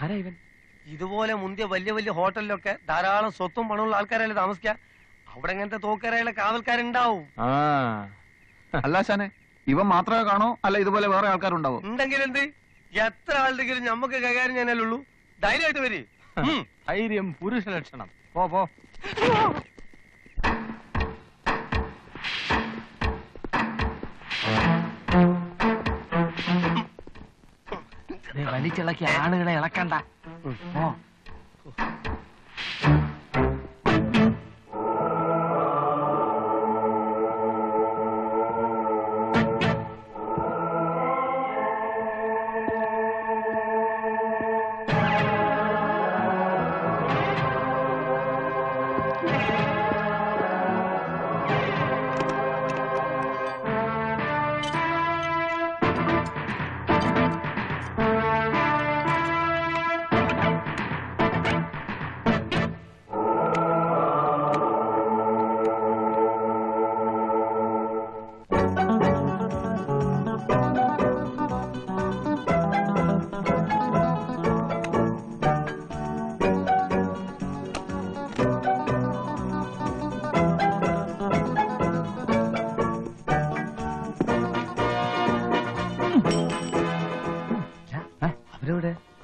ആരാ ഇവൻ? ഇതുപോലെ മുന്തിയ വലിയ വലിയ ഹോട്ടലിലൊക്കെ ധാരാളം സ്വത്തും പണമുള്ള ആൾക്കാരല്ലേ താമസിക്കുക. അവിടെ ഇങ്ങനത്തെ തോക്കരയിലെ കാവൽക്കാരുണ്ടാവും. അല്ല ആശാനെ, ഇവൻ മാത്രമേ കാണോ അല്ല ഇതുപോലെ വേറെ ആൾക്കാരുണ്ടാവും? ഉണ്ടെങ്കിൽ എന്ത്, എത്ര ആളുടെങ്കിലും നമുക്ക് കൈകാര്യം ചെയ്യാനല്ലുള്ളൂ. ധൈര്യമായിട്ട് വരി. ധൈര്യം പുരുഷ ലക്ഷണം. പോ പോ. വലിച്ചിളക്കി ആളുകളെ ഇളക്കണ്ട. ഓ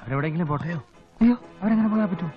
അവരെവിടെയെങ്കിലും പോട്ടെയോ? അയ്യോ, അവരെങ്ങനെ പോകാൻ പറ്റുമോ?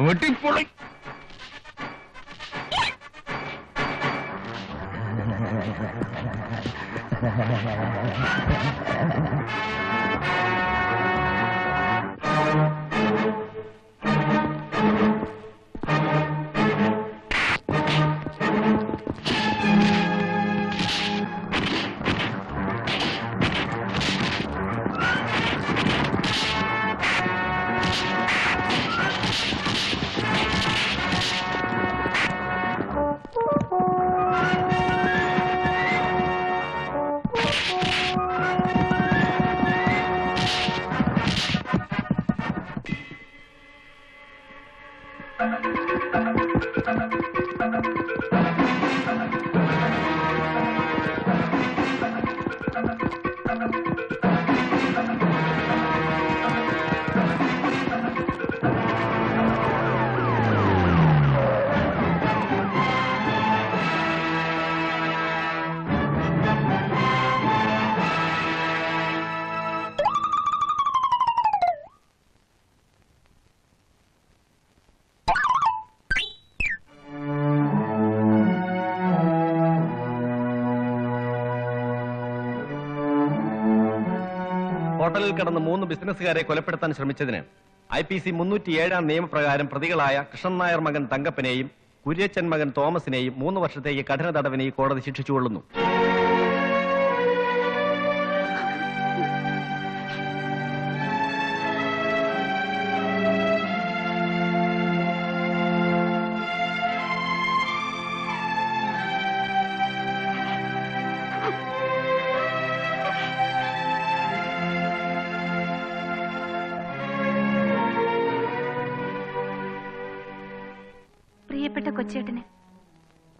വെട്ടിപ്പൊളി. ഹോട്ടലിൽ കിടന്ന് 3 ബിസിനസ്സുകാരെ കൊലപ്പെടുത്താൻ ശ്രമിച്ചതിന് IPC 307 നിയമപ്രകാരം പ്രതികളായ കൃഷ്ണൻ നായർ മകൻ തങ്കപ്പനെയും കുര്യച്ചൻ മകൻ തോമസിനെയും 3 വർഷത്തേക്ക് കഠിന തടവിന് ഈ കോടതി ശിക്ഷിച്ചുകൊള്ളുന്നു. പ്രിയപ്പെട്ട കൊച്ചേട്ടന്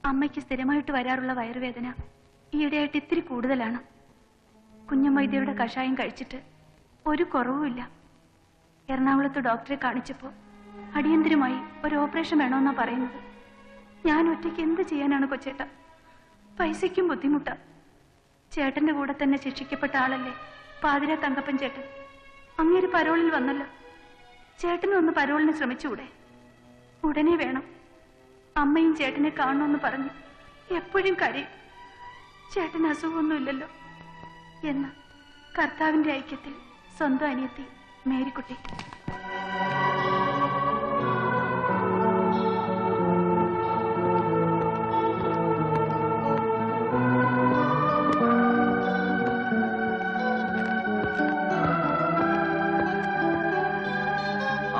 അമ്മയ്ക്ക് സ്ഥിരമായിട്ട് വരാറുള്ള വയറുവേദന ഈയിടെയായിട്ട് ഇത്തിരി കൂടുതലാണ്. കുഞ്ഞമ്മൈദ്യയുടെ കഷായം കഴിച്ചിട്ട് ഒരു കുറവുമില്ല. എറണാകുളത്ത് ഡോക്ടറെ കാണിച്ചപ്പോൾ അടിയന്തരമായി ഒരു ഓപ്പറേഷൻ വേണമെന്നാ പറയുന്നത്. ഞാൻ ഒറ്റയ്ക്ക് എന്ത് ചെയ്യാനാണ് കൊച്ചേട്ട? പൈസയ്ക്കും ബുദ്ധിമുട്ടാ. ചേട്ടന്റെ കൂടെ തന്നെ ശിക്ഷിക്കപ്പെട്ട ആളല്ലേ പാതിര തങ്കപ്പൻ ചേട്ടൻ. അങ്ങേര് പരോളിൽ വന്നല്ലോ. ചേട്ടനും ഒന്ന് പരോളിന് ശ്രമിച്ചുകൂടെ? ഉടനെ വേണം. അമ്മയും ചേട്ടനെ കാണണമെന്ന് പറഞ്ഞു എപ്പോഴും കരയും. ചേട്ടന് അസുഖമൊന്നുമില്ലല്ലോ എന്ന്. കർത്താവിന്റെ ഐക്യത്തിൽ സ്വന്തം അനിയത്തി മേരിക്കുട്ടി.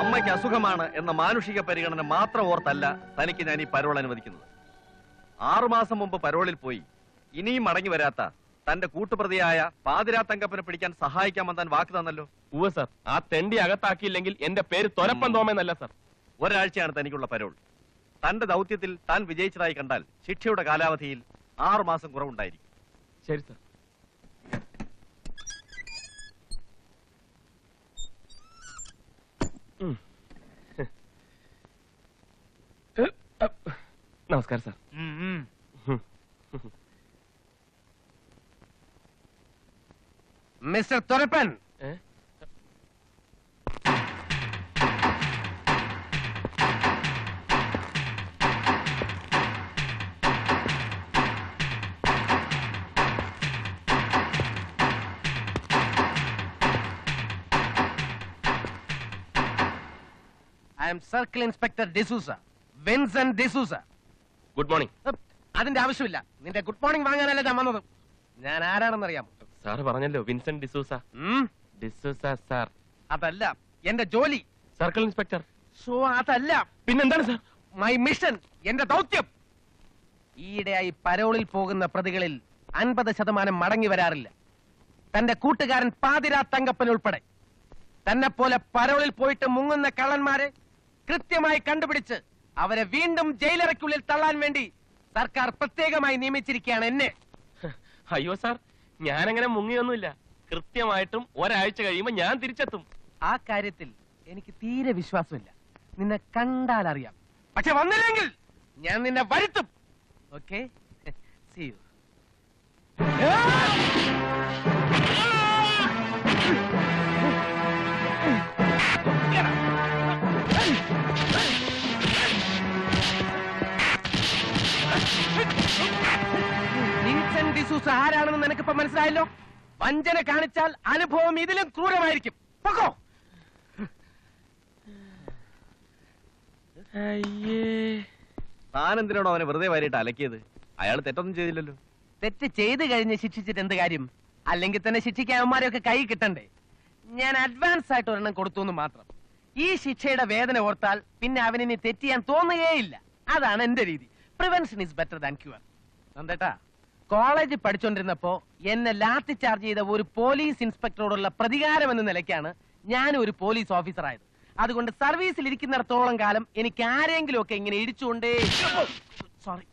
അമ്മയ്ക്ക് അസുഖമാണ് എന്ന മാനുഷിക പരിഗണന മാത്രം ഓർത്തല്ല തനിക്ക് ഞാൻ ഈ പരോൾ അനുവദിക്കുന്നത്. 6 മാസം മുമ്പ് പരോളിൽ പോയി ഇനിയും മടങ്ങി വരാത്ത തന്റെ കൂട്ടുപ്രതിയായ പാതിരാ തങ്കപ്പനെ പിടിക്കാൻ സഹായിക്കാമെന്ന് താൻ വാക്ക് തന്നല്ലോ. ഉവ്വ് സർ, ആ തെണ്ടി അകത്താക്കിയില്ലെങ്കിൽ എന്റെ പേര് തൊരപ്പൻ തോമെന്നല്ല സർ. ഒരാഴ്ചയാണ് തനിക്കുള്ള പരോൾ. തന്റെ ദൗത്യത്തിൽ താൻ വിജയിച്ചതായി കണ്ടാൽ ശിക്ഷയുടെ കാലാവധിയിൽ 6 മാസം കുറവുണ്ടായിരിക്കും. ശരി സർ. നമസ്കാരം sir. Mister Thorappan, I am Circle Inspector D'Souza, Vincent D'Souza. Good morning. അതിന്റെ ആവശ്യമില്ല. നിന്റെ ഗുഡ് മോർണിംഗ് വാങ്ങാനല്ല ഞാൻ വന്നത്. ഞാൻ ആരാണെന്നറിയാമോ? സാറ് പറഞ്ഞല്ലോ വിൻസെന്റ് ഡിസൂസ. D'Souza sir. അതല്ല എന്റെ ജോലി. Circle inspector. സോ അതല്ല. പിന്നെന്താണ് സാർ? മൈ മിഷൻ, എന്റെ ദൗത്യം. ഈയിടെയായി പരോളിൽ പോകുന്ന പ്രതികളിൽ 50% മടങ്ങി വരാറില്ല. തന്റെ കൂട്ടുകാരൻ പാതിരാ തങ്കപ്പൻ ഉൾപ്പെടെ. തന്നെ പോലെ പരോളിൽ പോയിട്ട് മുങ്ങുന്ന കള്ളന്മാരെ കൃത്യമായി കണ്ടുപിടിച്ച് അവരെ വീണ്ടും ജയിലറയ്ക്കുള്ളിൽ തള്ളാൻ വേണ്ടി സർക്കാർ പ്രത്യേകമായി നിയമിച്ചിരിക്കുകയാണ് എന്നെ. അയ്യോ സാർ, ഞാനങ്ങനെ മുങ്ങിയൊന്നുമില്ല. കൃത്യമായിട്ടും ഒരാഴ്ച കഴിയുമ്പോ ഞാൻ തിരിച്ചെത്തും. ആ കാര്യത്തിൽ എനിക്ക് തീരെ വിശ്വാസമില്ല. നിന്നെ കണ്ടാൽ അറിയാം. പക്ഷെ വന്നില്ലെങ്കിൽ ഞാൻ നിന്നെ വരുത്തും. Okay, see you. Vincent D'Souza ആരാണെന്ന് നിനക്കിപ്പോ മനസ്സിലായല്ലോ. വഞ്ചന കാണിച്ചാൽ അനുഭവം ഇതിലും ക്രൂരമായിരിക്കും. പൊക്കോ. താനെന്തിനാണോ അവനെ വെറുതെ വാരിയിട്ട് അലക്കിയത്? അയാൾ തെറ്റൊന്നും ചെയ്തില്ലല്ലോ. തെറ്റ് ചെയ്ത് കഴിഞ്ഞ് ശിക്ഷിച്ചിട്ട് എന്ത് കാര്യം? അല്ലെങ്കിൽ തന്നെ ശിക്ഷിക്കാൻ അവന്മാരെയൊക്കെ കൈ കിട്ടണ്ടേ? ഞാൻ അഡ്വാൻസ് ആയിട്ട് ഒരെണ്ണം കൊടുത്തു എന്ന് മാത്രം. ഈ ശിക്ഷയുടെ വേദന ഓർത്താൽ പിന്നെ അവനിനി തെറ്റ് ചെയ്യാൻ തോന്നുകയില്ല. അതാണ് എന്റെ രീതി. Prevention is better than cure. നന്ദേട്ടാ, കോളേജിൽ പഠിച്ചുകൊണ്ടിരുന്നപ്പോ എന്നെ ലാത്തി ചാർജ് ചെയ്ത ഒരു പോലീസ് ഇൻസ്പെക്ടറോടുള്ള പ്രതികാരം എന്ന നിലയ്ക്കാണ് ഞാൻ ഒരു പോലീസ് ഓഫീസർ ആയത്. അതുകൊണ്ട് സർവീസിൽ ഇരിക്കുന്നിടത്തോളം കാലം എനിക്ക് ആരെങ്കിലും ഒക്കെ ഇങ്ങനെ ഇടിച്ചുകൊണ്ടേ. സോറി,